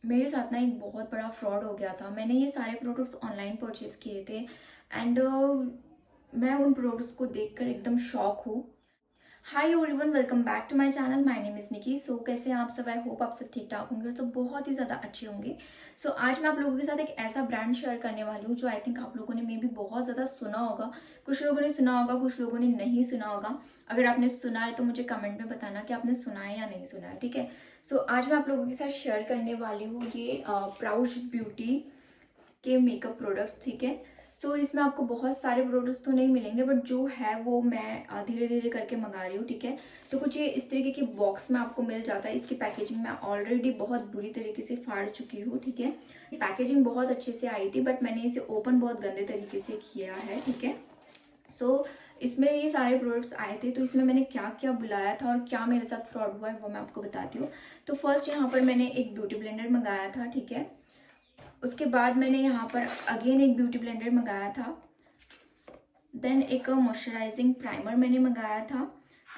मेरे साथ ना एक बहुत बड़ा फ्रॉड हो गया था। मैंने ये सारे प्रोडक्ट्स ऑनलाइन परचेज़ किए थे एंड मैं उन प्रोडक्ट्स को देखकर एकदम शॉक हूँ। Hi everyone, welcome back to my channel. My name is Nikki. So कैसे हैं आप सब? आई होप आप सब ठीक ठाक होंगे और सब बहुत ही ज़्यादा अच्छे होंगे। सो आज मैं आप लोगों के साथ एक ऐसा ब्रांड शेयर करने वाली हूँ जो आई थिंक आप लोगों ने मे भी बहुत ज़्यादा सुना होगा। कुछ लोगों ने सुना होगा, कुछ लोगों ने नहीं सुना होगा। अगर आपने सुना है तो मुझे कमेंट में बताना कि आपने सुना है या नहीं सुना है, ठीक है। सो आज मैं आप लोगों के साथ शेयर करने वाली हूँ ये प्राउश ब्यूटी के मेकअप प्रोडक्ट्स, ठीक है। सो इसमें आपको बहुत सारे प्रोडक्ट्स तो नहीं मिलेंगे, बट जो है वो मैं धीरे धीरे करके मंगा रही हूँ, ठीक है। तो कुछ ये इस तरीके के बॉक्स में आपको मिल जाता है। इसकी पैकेजिंग मैं ऑलरेडी बहुत बुरी तरीके से फाड़ चुकी हूँ, ठीक है। पैकेजिंग बहुत अच्छे से आई थी, बट मैंने इसे ओपन बहुत गंदे तरीके से किया है, ठीक है। सो इसमें ये सारे प्रोडक्ट्स आए थे, तो इसमें मैंने क्या क्या बुलाया था और क्या मेरे साथ फ्रॉड हुआ है वो मैं आपको बताती हूँ। तो फर्स्ट यहाँ पर मैंने एक ब्यूटी ब्लेंडर मंगाया था, ठीक है। उसके बाद मैंने यहाँ पर अगेन एक ब्यूटी ब्लेंडर मंगाया था। देन एक मॉइस्चराइजिंग प्राइमर मैंने मंगाया था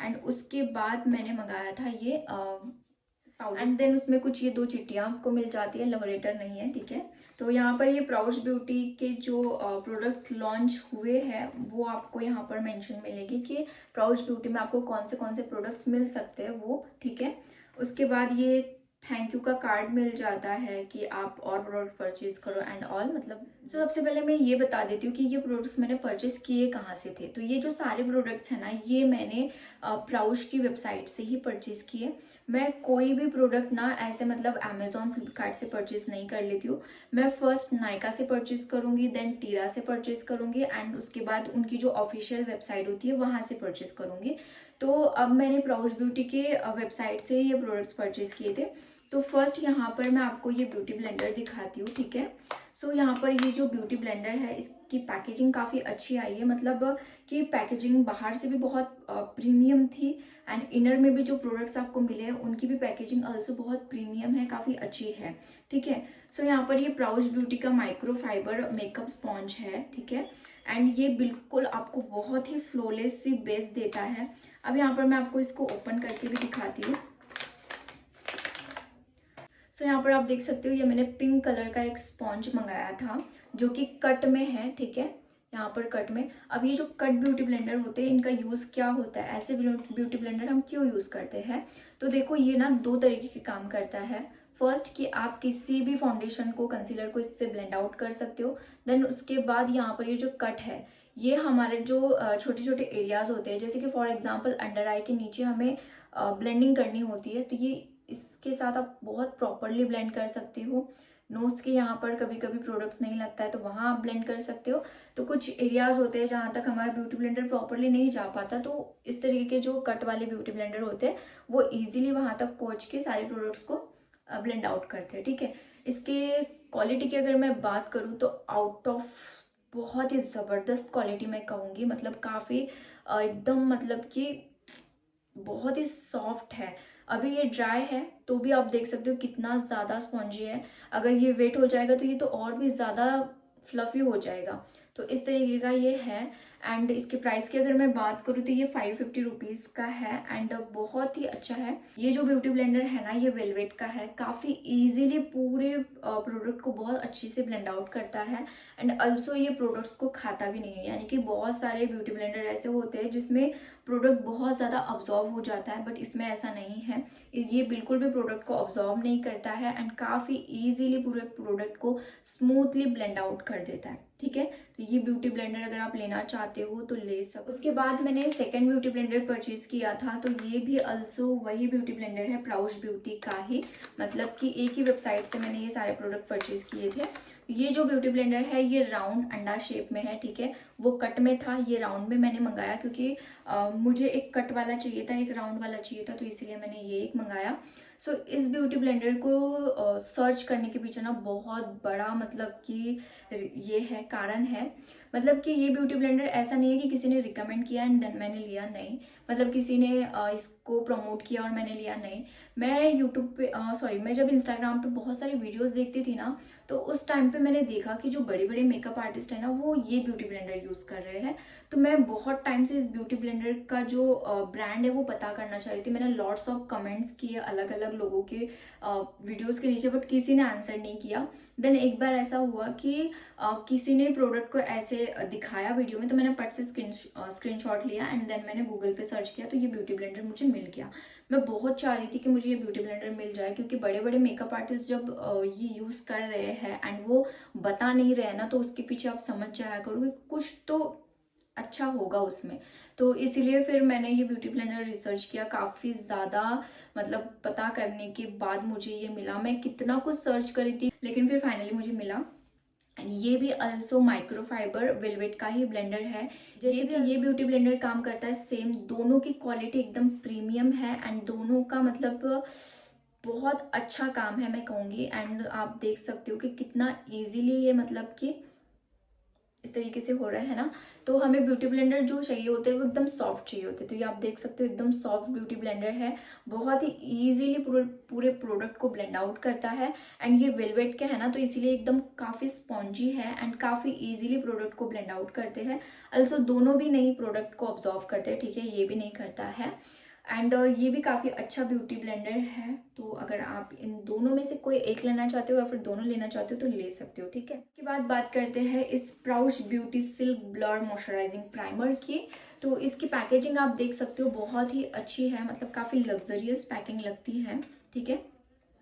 एंड उसके बाद मैंने मंगाया था ये पाउडर। एंड देन उसमें कुछ ये दो चिट्टियाँ आपको मिल जाती है, लव लेटर नहीं है, ठीक है। तो यहाँ पर ये प्राउश ब्यूटी के जो प्रोडक्ट्स लॉन्च हुए हैं वो आपको यहाँ पर मेंशन मिलेगी कि प्राउश ब्यूटी में आपको कौन से प्रोडक्ट्स मिल सकते हैं वो, ठीक है। उसके बाद ये थैंक यू का कार्ड मिल जाता है कि आप और प्रोडक्ट परचेज करो एंड ऑल, मतलब। तो सबसे पहले मैं ये बता देती हूँ कि ये प्रोडक्ट्स मैंने परचेज किए कहाँ से थे। तो ये जो सारे प्रोडक्ट्स हैं ना, ये मैंने प्राउश की वेबसाइट से ही परचेज किए। मैं कोई भी प्रोडक्ट ना ऐसे मतलब अमेजोन, फ्लिपकार्ट से परचेज नहीं कर लेती हूँ। मैं फर्स्ट नायका से परचेज करूँगी, देन टीरा से परचेज करूँगी एंड उसके बाद उनकी जो ऑफिशियल वेबसाइट होती है वहाँ से परचेज करूँगी। तो अब मैंने प्राउश ब्यूटी के वेबसाइट से ये प्रोडक्ट्स परचेज किए थे। तो फर्स्ट यहाँ पर मैं आपको ये ब्यूटी ब्लेंडर दिखाती हूँ, ठीक है। सो यहाँ पर ये जो ब्यूटी ब्लेंडर है इसकी पैकेजिंग काफ़ी अच्छी आई है, मतलब कि पैकेजिंग बाहर से भी बहुत प्रीमियम थी एंड इनर में भी जो प्रोडक्ट्स आपको मिले हैं उनकी भी पैकेजिंग ऑल्सो बहुत प्रीमियम है, काफ़ी अच्छी है, ठीक है। सो यहाँ पर ये प्राउश ब्यूटी का माइक्रो फाइबर मेकअप स्पॉन्ज है, ठीक है। एंड ये बिल्कुल आपको बहुत ही फ्लॉलेस सी बेस देता है। अब यहाँ पर मैं आपको इसको ओपन करके भी दिखाती हूँ। सो यहाँ पर आप देख सकते हो ये मैंने पिंक कलर का एक स्पॉन्ज मंगाया था जो कि कट में है, ठीक है। यहाँ पर कट में। अब ये जो कट ब्यूटी ब्लेंडर होते हैं इनका यूज़ क्या होता है, ऐसे ब्यूटी ब्लेंडर हम क्यों यूज़ करते हैं। तो देखो ये ना दो तरीके के काम करता है। फर्स्ट कि आप किसी भी फाउंडेशन को, कंसीलर को इससे ब्लेंड आउट कर सकते हो। देन उसके बाद यहाँ पर ये जो कट है ये हमारे जो छोटे छोटे एरियाज होते हैं, जैसे कि फॉर एग्जाम्पल अंडर आई के नीचे हमें ब्लेंडिंग करनी होती है, तो ये इसके साथ आप बहुत प्रॉपरली ब्लेंड कर सकते हो। नोज के यहाँ पर कभी कभी प्रोडक्ट्स नहीं लगता है तो वहाँ आप ब्लेंड कर सकते हो। तो कुछ एरियाज होते हैं जहाँ तक हमारा ब्यूटी ब्लेंडर प्रॉपरली नहीं जा पाता, तो इस तरीके के जो कट वाले ब्यूटी ब्लेंडर होते हैं वो इजीली वहाँ तक पहुँच के सारे प्रोडक्ट्स को ब्लेंड आउट करते हैं, ठीक है। इसके क्वालिटी की अगर मैं बात करूँ तो आउट ऑफ बहुत ही ज़बरदस्त क्वालिटी मैं कहूँगी, मतलब काफ़ी एकदम मतलब कि बहुत ही सॉफ्ट है। अभी ये ड्राई है तो भी आप देख सकते हो कितना ज़्यादा स्पॉन्जी है। अगर ये वेट हो जाएगा तो ये तो और भी ज़्यादा फ्लफी हो जाएगा। तो इस तरीके का ये है। एंड इसके प्राइस की अगर मैं बात करूँ तो ये 550 रुपीज़ का है एंड बहुत ही अच्छा है। ये जो ब्यूटी ब्लेंडर है ना ये वेलवेट का है, काफ़ी इजीली पूरे प्रोडक्ट को बहुत अच्छे से ब्लेंड आउट करता है एंड ऑल्सो ये प्रोडक्ट्स को खाता भी नहीं है। यानी कि बहुत सारे ब्यूटी ब्लेंडर ऐसे होते हैं जिसमें प्रोडक्ट बहुत ज़्यादा अब्जॉर्व हो जाता है, बट इसमें ऐसा नहीं है। ये बिल्कुल भी प्रोडक्ट को अब्जॉर्व नहीं करता है एंड काफ़ी इजीली पूरे प्रोडक्ट को स्मूथली ब्लेंड आउट कर देता है, ठीक है। तो ये ब्यूटी ब्लेंडर अगर आप लेना चाहते हो तो ले सकते। उसके बाद मैंने सेकंड ब्यूटी ब्लेंडर परचेज किया था, तो ये भी अल्सो वही ब्यूटी ब्लेंडर है प्राउश ब्यूटी का ही, मतलब कि एक ही वेबसाइट से मैंने ये सारे प्रोडक्ट परचेज किए थे। ये जो ब्यूटी ब्लेंडर है ये राउंड अंडा शेप में है, ठीक है। वो कट में था, ये राउंड में मैंने मंगाया क्योंकि मुझे एक कट वाला चाहिए था, एक राउंड वाला चाहिए था, तो इसीलिए मैंने ये एक मंगाया। सो इस ब्यूटी ब्लेंडर को सर्च करने के पीछे ना बहुत बड़ा मतलब कि ये है कारण है। मतलब कि ये ब्यूटी ब्लेंडर ऐसा नहीं है कि किसी ने रिकमेंड किया एंड देन मैंने लिया, नहीं। मतलब किसी ने इसको प्रमोट किया और मैंने लिया, नहीं। मैं यूट्यूब पे मैं जब इंस्टाग्राम पे बहुत सारी वीडियोस देखती थी ना, तो उस टाइम पे मैंने देखा कि जो बड़े बड़े मेकअप आर्टिस्ट है ना वो ये ब्यूटी ब्लेंडर यूज़ कर रहे हैं। तो मैं बहुत टाइम से इस ब्यूटी ब्लेंडर का जो ब्रांड है वो पता करना चाह रही थी। मैंने लॉट्स ऑफ कमेंट्स किए अलग अलग अलग लोगों के वीडियोस के नीचे, बट किसी ने आंसर नहीं किया। देन एक बार ऐसा हुआ कि किसी ने प्रोडक्ट को ऐसे दिखाया वीडियो में, तो मैंने पट से स्क्रीनशॉट लिया एंड देन मैंने गूगल पे सर्च किया, तो ये ब्यूटी ब्लेंडर मुझे मिल गया। मैं बहुत चाह रही थी कि मुझे ये ब्यूटी ब्लेंडर मिल जाए, क्योंकि बड़े बड़े मेकअप आर्टिस्ट जब ये यूज़ कर रहे हैं एंड वो बता नहीं रहे ना, तो उसके पीछे आप समझ जाया करो कि कुछ तो अच्छा होगा उसमें। तो इसीलिए फिर मैंने ये ब्यूटी ब्लेंडर रिसर्च किया काफ़ी ज़्यादा, मतलब पता करने के बाद मुझे ये मिला। मैं कितना कुछ सर्च करी थी, लेकिन फिर फाइनली मुझे मिला। एंड ये भी अल्सो माइक्रोफाइबर वेलवेट का ही ब्लेंडर है। जैसे कि ये ब्यूटी ब्लेंडर काम करता है सेम, दोनों की क्वालिटी एकदम प्रीमियम है एंड दोनों का मतलब बहुत अच्छा काम है मैं कहूँगी। एंड आप देख सकते हो कि कितना इजीली ये मतलब कि इस तरीके से हो रहा है ना। तो हमें ब्यूटी ब्लेंडर जो चाहिए होते हैं वो एकदम सॉफ्ट चाहिए होते हैं, तो ये आप देख सकते हो एकदम सॉफ्ट ब्यूटी ब्लेंडर है। बहुत ही इजीली पूरे प्रोडक्ट को ब्लेंड आउट करता है। एंड ये वेलवेट के है ना, तो इसीलिए एकदम काफ़ी स्पॉन्जी है एंड काफ़ी इजीली प्रोडक्ट को ब्लेंड आउट करते हैं। अल्सो दोनों भी नहीं प्रोडक्ट को ऑब्जॉर्व करते हैं, ठीक है, ये भी नहीं करता है। एंड ये भी काफ़ी अच्छा ब्यूटी ब्लेंडर है। तो अगर आप इन दोनों में से कोई एक लेना चाहते हो या फिर दोनों लेना चाहते हो तो ले सकते हो, ठीक है। इसके बाद बात करते हैं इस Praush beauty silk blur moisturising primer की। तो इसकी पैकेजिंग आप देख सकते हो बहुत ही अच्छी है, मतलब काफ़ी लग्जरियस पैकिंग लगती है, ठीक है।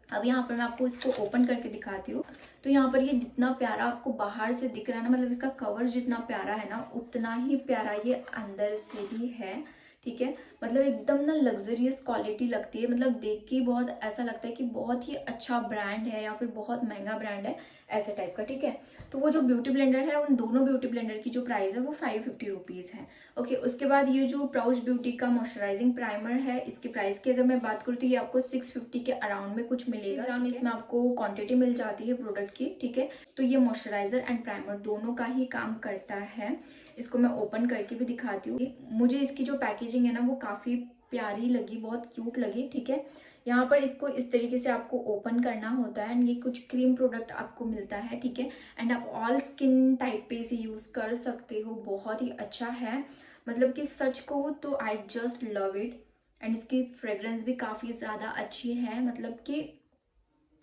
अब यहाँ पर मैं आपको इसको ओपन करके दिखाती हूँ। तो यहाँ पर ये जितना प्यारा आपको बाहर से दिख रहा है ना, मतलब इसका कवर जितना प्यारा है ना, उतना ही प्यारा ये अंदर से भी है, ठीक है। मतलब एकदम ना लग्जरियस क्वालिटी लगती है, मतलब देख के बहुत ऐसा लगता है कि बहुत ही अच्छा ब्रांड है या फिर बहुत महंगा ब्रांड है, ऐसे टाइप का, ठीक है। तो वो जो ब्यूटी ब्लेंडर है, उन दोनों ब्यूटी ब्लेंडर की जो प्राइस है वो 550 रुपीज़ है, ओके। उसके बाद ये जो प्राउश ब्यूटी का मॉइस्चराइजिंग प्राइमर है, इसके प्राइस की अगर मैं बात करूँ तो ये आपको 650 के अराउंड में कुछ मिलेगा। ग्राम इसमें आपको क्वांटिटी मिल जाती है प्रोडक्ट की, ठीक है। तो ये मॉइस्चराइजर एंड प्राइमर दोनों का ही काम करता है। इसको मैं ओपन करके भी दिखाती हूँ। मुझे इसकी जो पैकेजिंग है ना वो काफ़ी प्यारी लगी, बहुत क्यूट लगी, ठीक है। यहाँ पर इसको इस तरीके से आपको ओपन करना होता है एंड ये कुछ क्रीम प्रोडक्ट आपको मिलता है, ठीक है। एंड आप ऑल स्किन टाइप पे इसे यूज़ कर सकते हो, बहुत ही अच्छा है। मतलब कि सच कहूँ तो I just love it. And इसकी फ्रेग्रेंस भी काफ़ी ज़्यादा अच्छी है, मतलब कि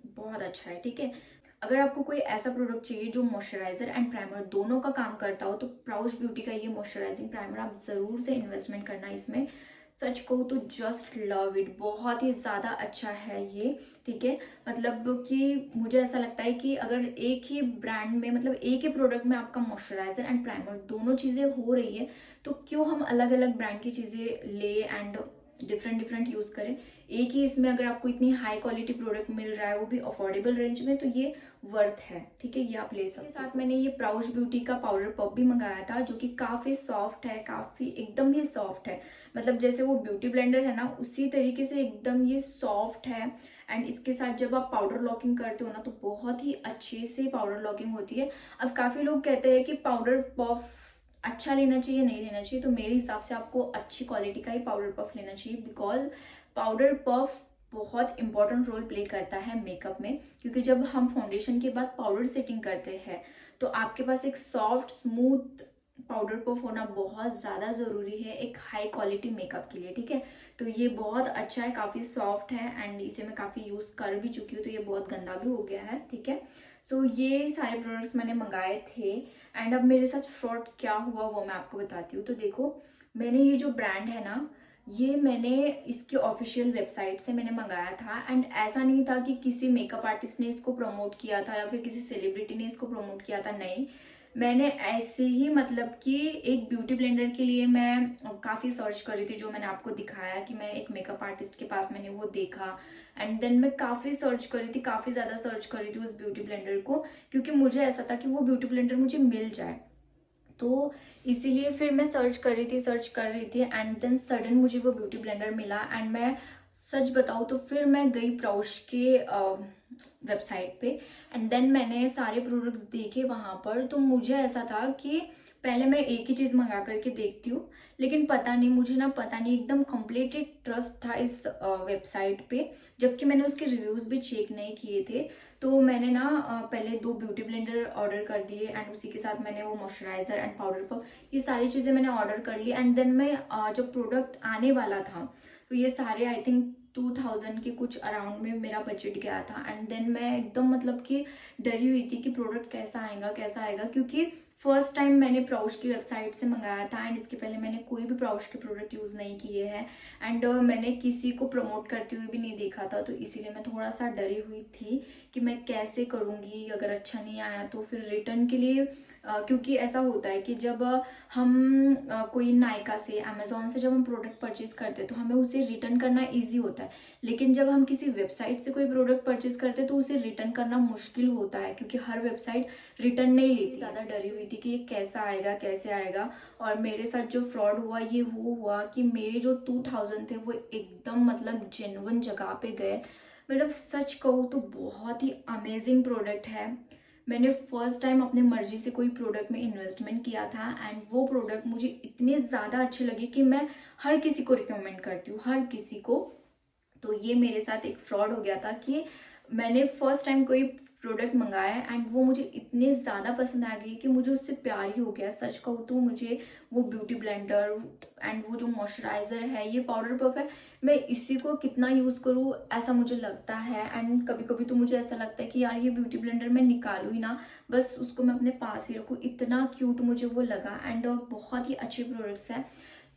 बहुत अच्छा है, ठीक है। अगर आपको कोई ऐसा प्रोडक्ट चाहिए जो मॉइस्चराइजर एंड प्राइमर दोनों का काम करता हो, तो प्राउश ब्यूटी का ये मॉइस्चराइजिंग प्राइमर आप ज़रूर से इन्वेस्टमेंट करना इसमें। सच कहूँ तो जस्ट लव इट, बहुत ही ज़्यादा अच्छा है ये, ठीक है। मतलब कि मुझे ऐसा लगता है कि अगर एक ही ब्रांड में, मतलब एक ही प्रोडक्ट में आपका मॉइस्चराइजर एंड प्राइमर दोनों चीज़ें हो रही है, तो क्यों हम अलग अलग ब्रांड की चीज़ें ले एंड डिफरेंट डिफरेंट यूज़ करें। एक ही इसमें अगर आपको इतनी हाई क्वालिटी प्रोडक्ट मिल रहा है, वो भी अफोर्डेबल रेंज में, तो ये वर्थ है, ठीक है, ये आप ले सकते हैं। साथ मैंने ये प्राउश ब्यूटी का पाउडर पफ भी मंगाया था, जो कि काफ़ी सॉफ्ट है, काफ़ी एकदम ही सॉफ्ट है। मतलब जैसे वो ब्यूटी ब्लेंडर है ना, उसी तरीके से एकदम ये सॉफ्ट है। एंड इसके साथ जब आप पाउडर लॉकिंग करते हो ना, तो बहुत ही अच्छे से पाउडर लॉकिंग होती है। अब काफ़ी लोग कहते हैं कि पाउडर पफ अच्छा लेना चाहिए, नहीं लेना चाहिए, तो मेरे हिसाब से आपको अच्छी क्वालिटी का ही पाउडर पफ लेना चाहिए, बिकॉज पाउडर पफ बहुत इंपॉर्टेंट रोल प्ले करता है मेकअप में। क्योंकि जब हम फाउंडेशन के बाद पाउडर सेटिंग करते हैं, तो आपके पास एक सॉफ्ट स्मूथ पाउडर पफ होना बहुत ज़्यादा ज़रूरी है एक हाई क्वालिटी मेकअप के लिए, ठीक है। तो ये बहुत अच्छा है, काफ़ी सॉफ्ट है एंड इसे मैं काफ़ी यूज़ कर भी चुकी हूँ, तो ये बहुत गंदा भी हो गया है, ठीक है। सो ये सारे प्रोडक्ट्स मैंने मंगाए थे। एंड अब मेरे साथ फ्रॉड क्या हुआ वो मैं आपको बताती हूँ। तो देखो, मैंने ये जो ब्रांड है ना, ये मैंने इसके ऑफिशियल वेबसाइट से मैंने मंगाया था। एंड ऐसा नहीं था कि किसी मेकअप आर्टिस्ट ने इसको प्रमोट किया था या फिर किसी सेलिब्रिटी ने इसको प्रमोट किया था, नहीं। मैंने ऐसे ही, मतलब कि एक ब्यूटी ब्लेंडर के लिए मैं काफ़ी सर्च करी थी, जो मैंने आपको दिखाया कि मैं एक मेकअप आर्टिस्ट के पास मैंने वो देखा। एंड देन मैं काफ़ी सर्च करी थी, काफ़ी ज़्यादा सर्च करी थी उस ब्यूटी ब्लेंडर को, क्योंकि मुझे ऐसा था कि वो ब्यूटी ब्लेंडर मुझे मिल जाए। तो इसीलिए फिर मैं सर्च कर रही थी एंड देन सडन मुझे वो ब्यूटी ब्लेंडर मिला। एंड मैं सच बताऊँ तो फिर मैं गई प्राउश के वेबसाइट पे एंड देन मैंने सारे प्रोडक्ट्स देखे वहाँ पर। तो मुझे ऐसा था कि पहले मैं एक ही चीज़ मंगा करके देखती हूँ, लेकिन पता नहीं, मुझे ना पता नहीं, एकदम कम्प्लीटली ट्रस्ट था इस वेबसाइट पे, जबकि मैंने उसके रिव्यूज़ भी चेक नहीं किए थे। तो मैंने ना पहले 2 ब्यूटी ब्लेंडर ऑर्डर कर दिए एंड उसी के साथ मैंने वो मॉइस्चराइजर एंड पाउडर पफ, ये सारी चीज़ें मैंने ऑर्डर कर ली। एंड देन मैं जब प्रोडक्ट आने वाला था, तो ये सारे आई थिंक 2000 के कुछ अराउंड में मेरा बजट गया था। एंड देन मैं एकदम मतलब कि डरी हुई थी कि प्रोडक्ट कैसा आएगा, क्योंकि फर्स्ट टाइम मैंने प्राउश की वेबसाइट से मंगाया था एंड इसके पहले मैंने कोई भी प्राउश के प्रोडक्ट यूज़ नहीं किए हैं एंड मैंने किसी को प्रमोट करते हुए भी नहीं देखा था, तो इसीलिए मैं थोड़ा सा डरी हुई थी कि मैं कैसे करूँगी, अगर अच्छा नहीं आया तो फिर रिटर्न के लिए क्योंकि ऐसा होता है कि जब हम कोई नायका से, अमेजोन से जब हम प्रोडक्ट परचेज करते हैं तो हमें उसे रिटर्न करना इजी होता है, लेकिन जब हम किसी वेबसाइट से कोई प्रोडक्ट परचेज करते हैं तो उसे रिटर्न करना मुश्किल होता है, क्योंकि हर वेबसाइट रिटर्न नहीं लेती। ज़्यादा डरी हुई थी कि ये कैसे आएगा। और मेरे साथ जो फ्रॉड हुआ ये वो हुआ कि मेरे जो 2000 थे वो एकदम मतलब जेन्युइन जगह पे गए। मतलब सच कहूँ तो बहुत ही अमेजिंग प्रोडक्ट है। मैंने फर्स्ट टाइम अपने मर्जी से कोई प्रोडक्ट में इन्वेस्टमेंट किया था एंड वो प्रोडक्ट मुझे इतने ज़्यादा अच्छे लगे कि मैं हर किसी को रिकमेंड करती हूँ, हर किसी को। तो ये मेरे साथ एक फ्रॉड हो गया था कि मैंने फर्स्ट टाइम कोई प्रोडक्ट मंगाया एंड वो मुझे इतने ज़्यादा पसंद आ गई कि मुझे उससे प्यार ही हो गया। सच कहूँ तो मुझे वो ब्यूटी ब्लेंडर एंड वो जो मॉइस्चराइज़र है, ये पाउडर पफ है, मैं इसी को कितना यूज़ करूँ ऐसा मुझे लगता है। एंड कभी कभी तो मुझे ऐसा लगता है कि यार ये ब्यूटी ब्लेंडर मैं निकालूँ ही ना, बस उसको मैं अपने पास ही रखूँ, इतना क्यूट मुझे वो लगा। एंड बहुत ही अच्छे प्रोडक्ट्स हैं।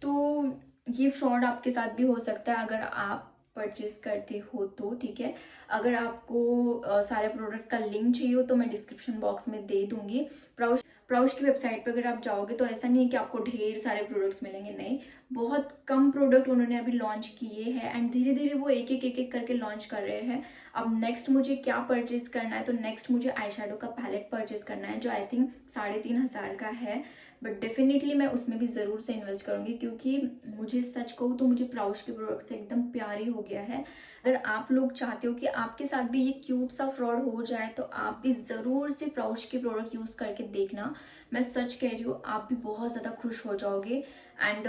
तो ये फ्रॉड आपके साथ भी हो सकता है अगर आप परचेज करते हो तो, ठीक है। अगर आपको सारे प्रोडक्ट का लिंक चाहिए हो तो मैं डिस्क्रिप्शन बॉक्स में दे दूंगी। प्राउश की वेबसाइट पर अगर आप जाओगे तो ऐसा नहीं है कि आपको ढेर सारे प्रोडक्ट्स मिलेंगे, नहीं, बहुत कम प्रोडक्ट उन्होंने अभी लॉन्च किए हैं एंड धीरे धीरे वो एक एक करके लॉन्च कर रहे हैं। अब नेक्स्ट मुझे क्या परचेज करना है, तो नेक्स्ट मुझे आई शेडो का पैलेट परचेज करना है जो आई थिंक 3500 का है, बट डेफिनेटली मैं उसमें भी ज़रूर से इन्वेस्ट करूँगी, क्योंकि मुझे सच कहूँ तो मुझे प्राउश के प्रोडक्ट से एकदम प्यार ही हो गया है। अगर आप लोग चाहते हो कि आपके साथ भी ये क्यूट सा फ्रॉड हो जाए तो आप भी ज़रूर से प्राउश के प्रोडक्ट यूज़ करके देखना। मैं सच कह रही हूँ, आप भी बहुत ज़्यादा खुश हो जाओगे। एंड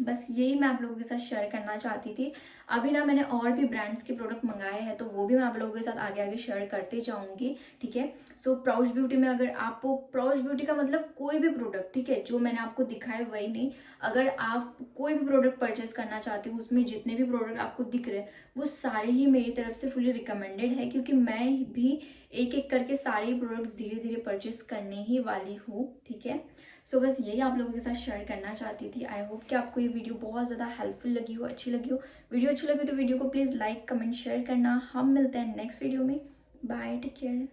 बस यही मैं आप लोगों के साथ शेयर करना चाहती थी। अभी ना मैंने और भी ब्रांड्स के प्रोडक्ट मंगाए हैं तो वो भी मैं आप लोगों के साथ आगे आगे शेयर करते जाऊंगी, ठीक है। सो प्राउश ब्यूटी में अगर आपको प्राउश ब्यूटी का मतलब कोई भी प्रोडक्ट, ठीक है, जो मैंने आपको दिखाए वही नहीं, अगर आप कोई भी प्रोडक्ट परचेस करना चाहते हो उसमें जितने भी प्रोडक्ट आपको दिख रहे हैं वो सारे ही मेरी तरफ से फुली रिकमेंडेड है, क्योंकि मैं भी एक एक करके सारे प्रोडक्ट्स धीरे धीरे परचेस करने ही वाली हूँ, ठीक है। सो बस यही आप लोगों के साथ शेयर करना चाहती थी। आई होप कि आपको ये वीडियो बहुत ज़्यादा हेल्पफुल लगी हो, अच्छी लगी हो। वीडियो अच्छी लगी तो वीडियो को प्लीज़ लाइक कमेंट शेयर करना। हम मिलते हैं नेक्स्ट वीडियो में। Bye, take care.